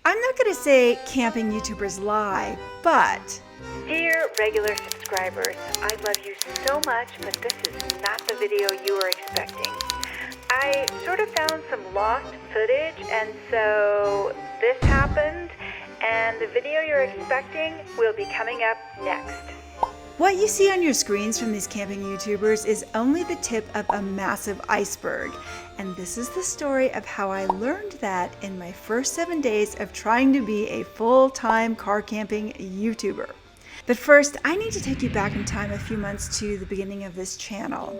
I'm not going to say camping YouTubers lie, but... Dear regular subscribers, I love you so much, but this is not the video you were expecting. I sort of found some lost footage, and so this happened, and the video you're expecting will be coming up next. What you see on your screens from these camping YouTubers is only the tip of a massive iceberg. And this is the story of how I learned that in my first 7 days of trying to be a full-time car camping YouTuber. But first, I need to take you back in time a few months to the beginning of this channel.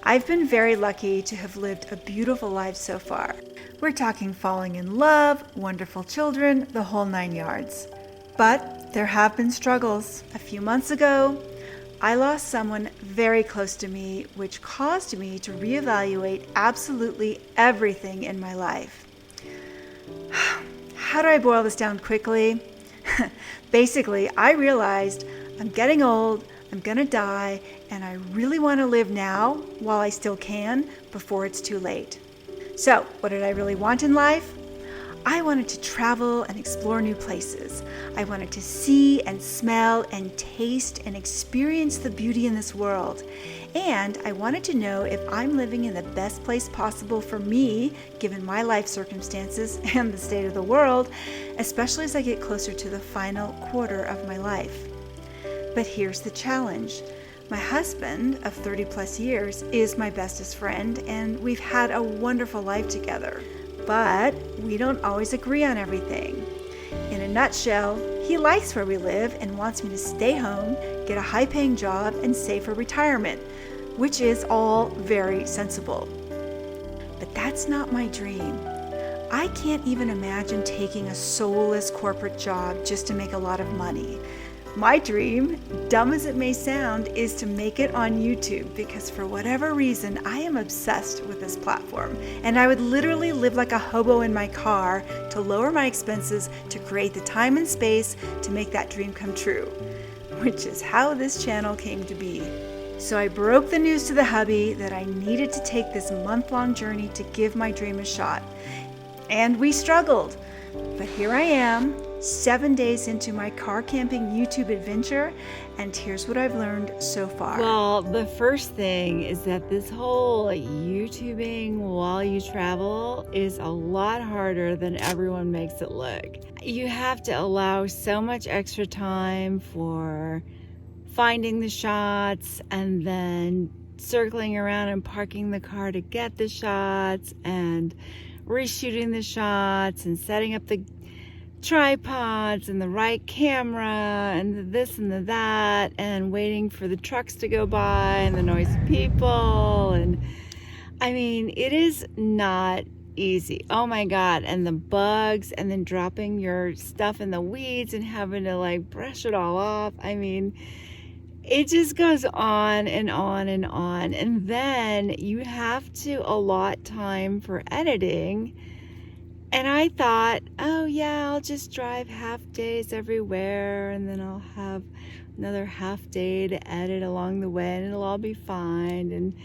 I've been very lucky to have lived a beautiful life so far. We're talking falling in love, wonderful children, the whole 9 yards. But there have been struggles. A few months ago, I lost someone very close to me, which caused me to reevaluate absolutely everything in my life. How do I boil this down quickly? Basically, I realized I'm getting old, I'm gonna die, and I really want to live now while I still can before it's too late. So, what did I really want in life? I wanted to travel and explore new places. I wanted to see and smell and taste and experience the beauty in this world. And I wanted to know if I'm living in the best place possible for me, given my life circumstances and the state of the world, especially as I get closer to the final quarter of my life. But here's the challenge. My husband of 30 plus years is my bestest friend, and we've had a wonderful life together. But we don't always agree on everything. In a nutshell, he likes where we live and wants me to stay home, get a high-paying job, and save for retirement, which is all very sensible. But that's not my dream. I can't even imagine taking a soulless corporate job just to make a lot of money. My dream, dumb as it may sound, is to make it on YouTube because for whatever reason, I am obsessed with this platform. And I would literally live like a hobo in my car to lower my expenses to create the time and space to make that dream come true, which is how this channel came to be. So I broke the news to the hubby that I needed to take this month-long journey to give my dream a shot. And we struggled, but here I am, 7 days into my car camping YouTube adventure, and here's what I've learned so far. Well, the first thing is that this whole YouTubing while you travel is a lot harder than everyone makes it look. You have to allow so much extra time for finding the shots and then circling around and parking the car to get the shots and reshooting the shots and setting up the tripods and the right camera and the this and the that and waiting for the trucks to go by and the noisy people. And I mean, it is not easy. Oh my God. And the bugs, and then dropping your stuff in the weeds and having to like brush it all off. I mean, it just goes on and on and on. And then you have to allot time for editing. And I thought, oh yeah, I'll just drive half days everywhere and then I'll have another half day to edit along the way and it'll all be fine. And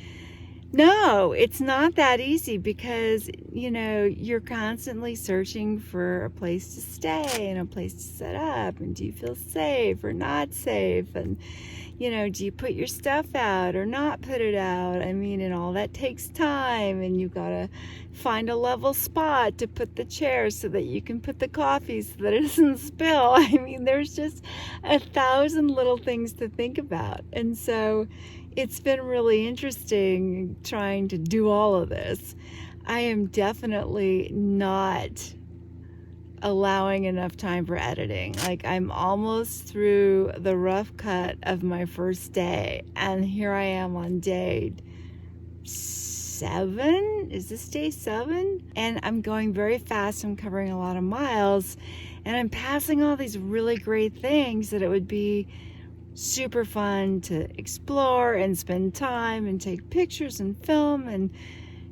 no, it's not that easy because, you know, you're constantly searching for a place to stay and a place to set up. And do you feel safe or not safe? And, you know, do you put your stuff out or not put it out? I mean, and all that takes time, and you gotta find a level spot to put the chairs so that you can put the coffee so that it doesn't spill. I mean, there's just 1,000 little things to think about. And so it's been really interesting trying to do all of this. I am definitely not allowing enough time for editing. Like, I'm almost through the rough cut of my first day, and here I am on day 7. Is this day 7? And I'm going very fast. I'm covering a lot of miles, and I'm passing all these really great things that it would be super fun to explore and spend time and take pictures and film and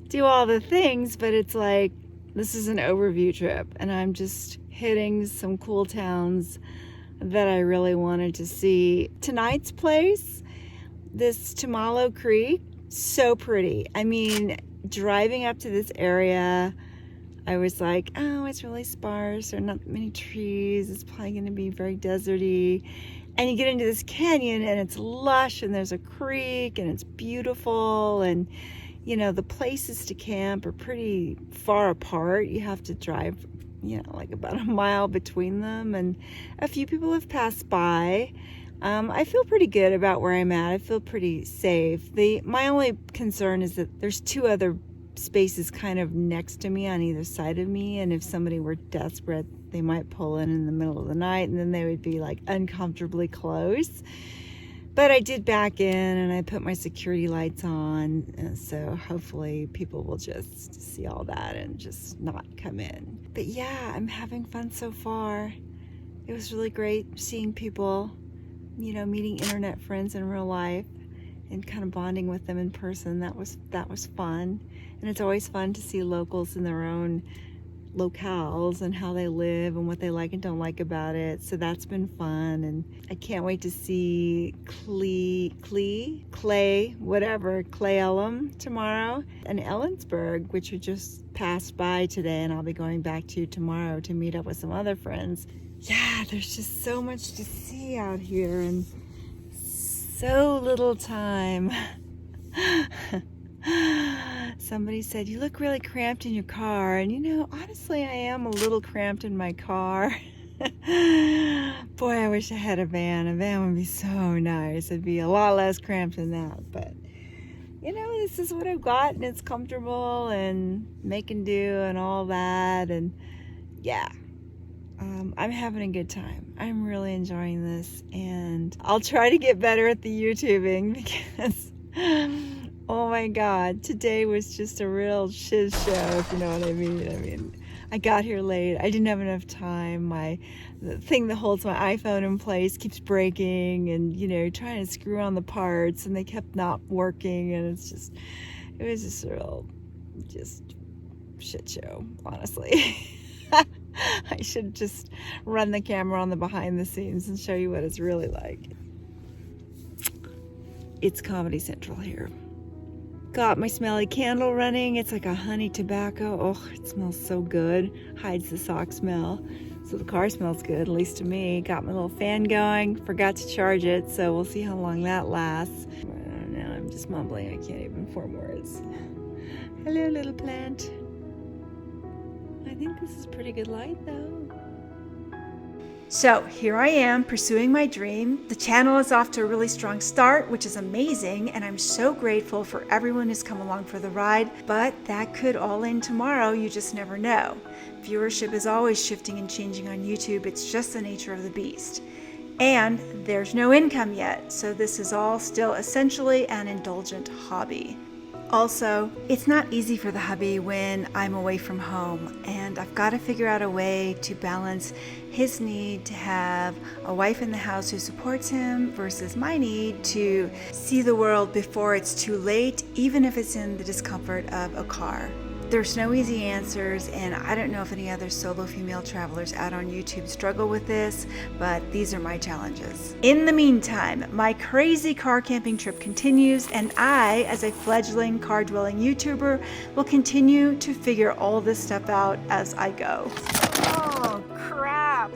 do all the things. But it's like, this is an overview trip, and I'm just hitting some cool towns that I really wanted to see. Tonight's place, this Tumalo Creek, so pretty. I mean, driving up to this area, I was like, oh, it's really sparse, or not many trees, it's probably going to be very deserty. And you get into this canyon and it's lush and there's a creek and it's beautiful, and you know, the places to camp are pretty far apart. You have to drive, you know, like about a mile between them, and a few people have passed by. I feel pretty good about where I'm at. I feel pretty safe. My only concern is that there's 2 other spaces kind of next to me on either side of me, and if somebody were desperate, they might pull in the middle of the night, and then they would be like uncomfortably close. But I did back in and I put my security lights on, and so hopefully people will just see all that and just not come in. But yeah, I'm having fun so far. It was really great seeing people, you know, meeting internet friends in real life and kind of bonding with them in person. That was fun. And it's always fun to see locals in their own locales and how they live and what they like and don't like about it. So that's been fun, and I can't wait to see Clay Ellum tomorrow, and Ellensburg, which we just passed by today, and I'll be going back to tomorrow to meet up with some other friends. Yeah, there's just so much to see out here and so little time. Somebody said, you look really cramped in your car. And you know, honestly, I am a little cramped in my car. Boy, I wish I had a van. A van would be so nice. It'd be a lot less cramped than that. But, you know, this is what I've got, and it's comfortable and making do and all that. And yeah, I'm having a good time. I'm really enjoying this. And I'll try to get better at the YouTubing because... oh my God, today was just a real shiz show, if you know what I mean. I got here late. I didn't have enough time. The thing that holds my iPhone in place keeps breaking, and, you know, trying to screw on the parts, and they kept not working, and it was just a real, just shit show, honestly. I should just run the camera on the behind the scenes and show you what it's really like. It's Comedy Central here. Got my smelly candle running. It's like a honey tobacco. Oh, it smells so good. Hides the sock smell. So the car smells good, at least to me. Got my little fan going. Forgot to charge it, so we'll see how long that lasts. I don't know, I'm just mumbling. I can't even form words. Hello, little plant. I think this is pretty good light, though. So here I am pursuing my dream. The channel is off to a really strong start, which is amazing, and I'm so grateful for everyone who's come along for the ride, but that could all end tomorrow. You just never know. Viewership is always shifting and changing on YouTube. It's just the nature of the beast. And there's no income yet, so this is all still essentially an indulgent hobby. Also, it's not easy for the hubby when I'm away from home, and I've got to figure out a way to balance his need to have a wife in the house who supports him versus my need to see the world before it's too late, even if it's in the discomfort of a car. There's no easy answers, and I don't know if any other solo female travelers out on YouTube struggle with this, but these are my challenges. In the meantime, my crazy car camping trip continues, and I, as a fledgling car-dwelling YouTuber, will continue to figure all this stuff out as I go. Oh, crap!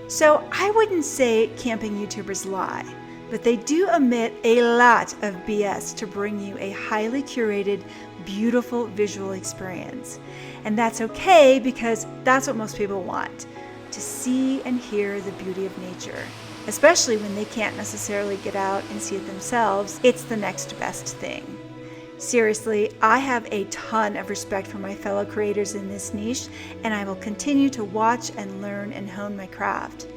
So I wouldn't say camping YouTubers lie, but they do omit a lot of BS to bring you a highly curated, beautiful visual experience. And that's okay, because that's what most people want, to see and hear the beauty of nature. Especially when they can't necessarily get out and see it themselves, it's the next best thing. Seriously, I have a ton of respect for my fellow creators in this niche, and I will continue to watch and learn and hone my craft.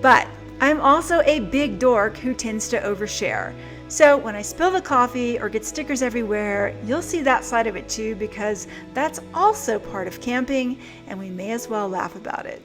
But I'm also a big dork who tends to overshare. So when I spill the coffee or get stickers everywhere, you'll see that side of it too, because that's also part of camping, and we may as well laugh about it.